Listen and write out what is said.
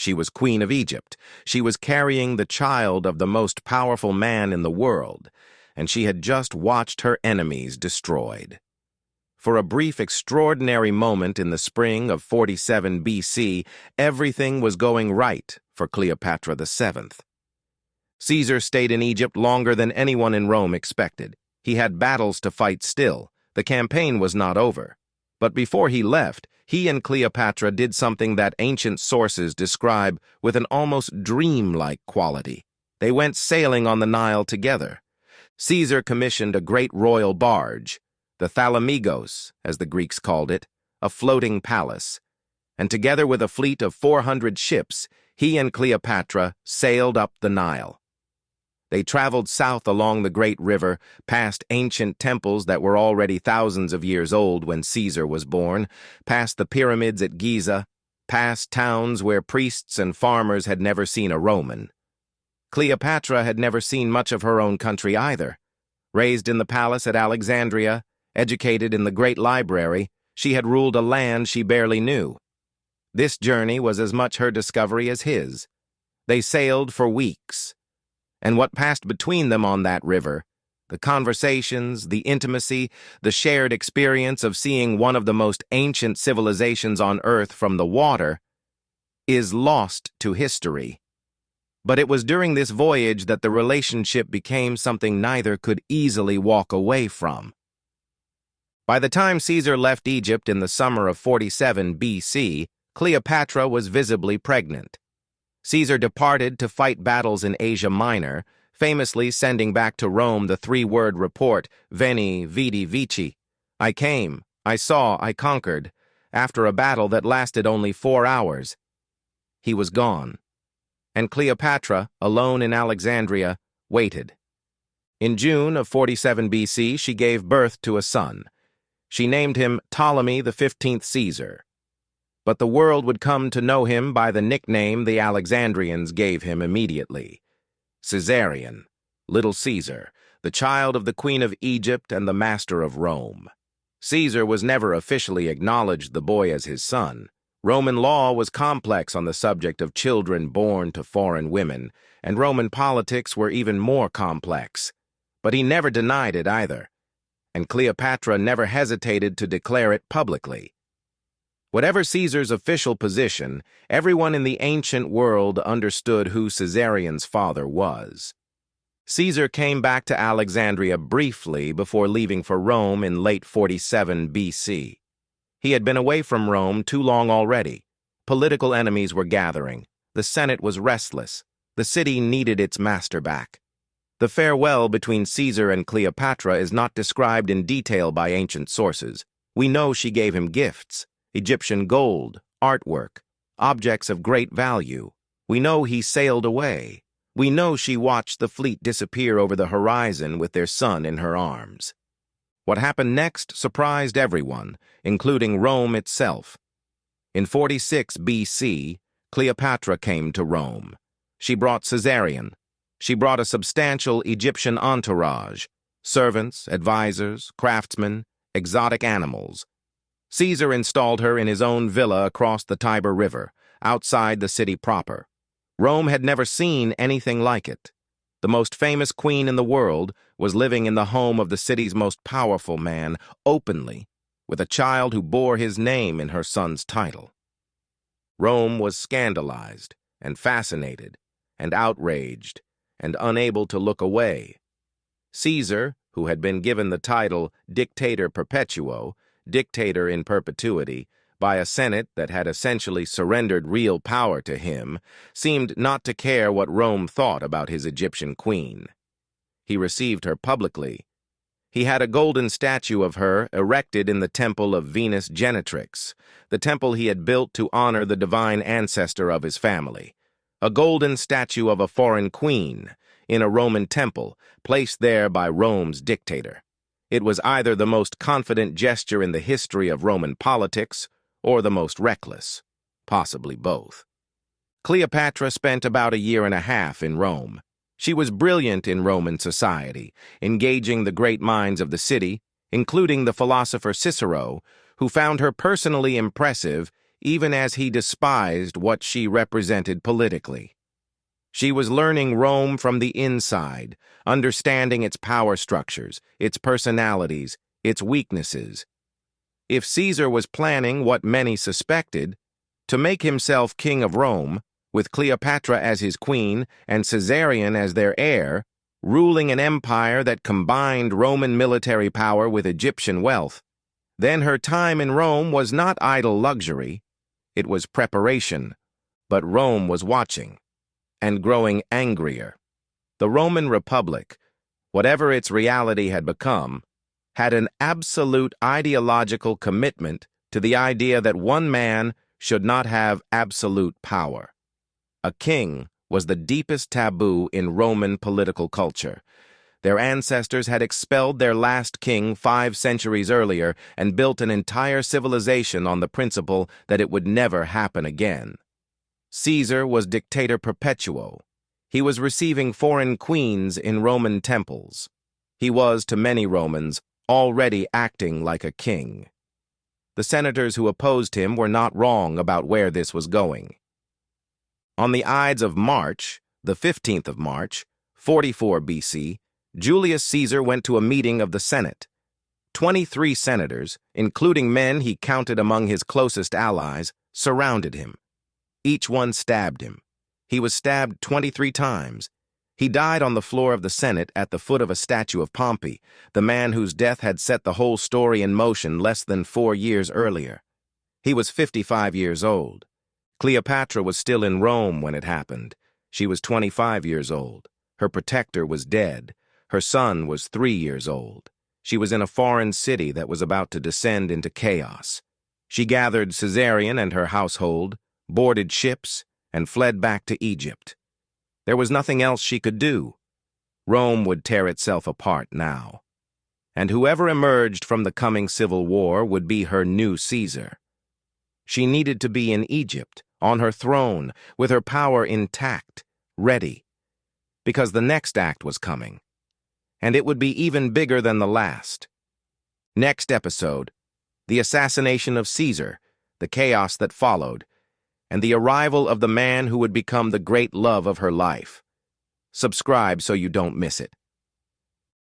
She was Queen of Egypt. She was carrying the child of the most powerful man in the world, and she had just watched her enemies destroyed. For a brief, extraordinary moment in the spring of 47 BC, everything was going right for Cleopatra VII. Caesar stayed in Egypt longer than anyone in Rome expected. He had battles to fight still. The campaign was not over. But before he left, he and Cleopatra did something that ancient sources describe with an almost dream-like quality. They went sailing on the Nile together. Caesar commissioned a great royal barge, the Thalamigos, as the Greeks called it, a floating palace, and together with a fleet of 400 ships, he and Cleopatra sailed up the Nile. They traveled south along the great river, past ancient temples that were already thousands of years old when Caesar was born, past the pyramids at Giza, past towns where priests and farmers had never seen a Roman. Cleopatra had never seen much of her own country either. Raised in the palace at Alexandria, educated in the great library, she had ruled a land she barely knew. This journey was as much her discovery as his. They sailed for weeks. And what passed between them on that river, the conversations, the intimacy, the shared experience of seeing one of the most ancient civilizations on Earth from the water, is lost to history. But it was during this voyage that the relationship became something neither could easily walk away from. By the time Caesar left Egypt in the summer of 47 BC, Cleopatra was visibly pregnant. Caesar departed to fight battles in Asia Minor, famously sending back to Rome the three-word report, Veni, Vidi, Vici. I came, I saw, I conquered, after a battle that lasted only 4 hours. He was gone. And Cleopatra, alone in Alexandria, waited. In June of 47 BC, she gave birth to a son. She named him Ptolemy XV Caesar. But the world would come to know him by the nickname the Alexandrians gave him immediately. Caesarion, Little Caesar, the child of the Queen of Egypt and the master of Rome. Caesar was never officially acknowledged the boy as his son. Roman law was complex on the subject of children born to foreign women, and Roman politics were even more complex. But he never denied it either, and Cleopatra never hesitated to declare it publicly. Whatever Caesar's official position, everyone in the ancient world understood who Caesarion's father was. Caesar came back to Alexandria briefly before leaving for Rome in late 47 BC. He had been away from Rome too long already. Political enemies were gathering. The Senate was restless. The city needed its master back. The farewell between Caesar and Cleopatra is not described in detail by ancient sources. We know she gave him gifts. Egyptian gold, artwork, objects of great value. We know he sailed away. We know she watched the fleet disappear over the horizon with their son in her arms. What happened next surprised everyone, including Rome itself. In 46 BC, Cleopatra came to Rome. She brought Caesarion. She brought a substantial Egyptian entourage, servants, advisors, craftsmen, exotic animals. Caesar installed her in his own villa across the Tiber River, outside the city proper. Rome had never seen anything like it. The most famous queen in the world was living in the home of the city's most powerful man, openly, with a child who bore his name in her son's title. Rome was scandalized and fascinated and outraged and unable to look away. Caesar, who had been given the title Dictator Perpetuo, dictator in perpetuity, by a Senate that had essentially surrendered real power to him, seemed not to care what Rome thought about his Egyptian queen. He received her publicly. He had a golden statue of her erected in the temple of Venus Genetrix, the temple he had built to honor the divine ancestor of his family. A golden statue of a foreign queen in a Roman temple, placed there by Rome's dictator. It was either the most confident gesture in the history of Roman politics or the most reckless, possibly both. Cleopatra spent about a year and a half in Rome. She was brilliant in Roman society, engaging the great minds of the city, including the philosopher Cicero, who found her personally impressive even as he despised what she represented politically. She was learning Rome from the inside, understanding its power structures, its personalities, its weaknesses. If Caesar was planning what many suspected, to make himself king of Rome, with Cleopatra as his queen and Caesarion as their heir, ruling an empire that combined Roman military power with Egyptian wealth, then her time in Rome was not idle luxury, it was preparation. But Rome was watching, and growing angrier. The Roman Republic, whatever its reality had become, had an absolute ideological commitment to the idea that one man should not have absolute power. A king was the deepest taboo in Roman political culture. Their ancestors had expelled their last king 5 centuries earlier and built an entire civilization on the principle that it would never happen again. Caesar was dictator perpetuo. He was receiving foreign queens in Roman temples. He was, to many Romans, already acting like a king. The senators who opposed him were not wrong about where this was going. On the Ides of March, the 15th of March, 44 BC, Julius Caesar went to a meeting of the Senate. 23 senators, including men he counted among his closest allies, surrounded him. Each one stabbed him. He was stabbed 23 times. He died on the floor of the Senate at the foot of a statue of Pompey, the man whose death had set the whole story in motion less than 4 years earlier. He was 55 years old. Cleopatra was still in Rome when it happened. She was 25 years old. Her protector was dead. Her son was 3 years old. She was in a foreign city that was about to descend into chaos. She gathered Caesarion and her household, boarded ships, and fled back to Egypt. There was nothing else she could do. Rome would tear itself apart now. And whoever emerged from the coming civil war would be her new Caesar. She needed to be in Egypt, on her throne, with her power intact, ready. Because the next act was coming. And it would be even bigger than the last. Next episode, the assassination of Caesar, the chaos that followed, and the arrival of the man who would become the great love of her life. Subscribe so you don't miss it.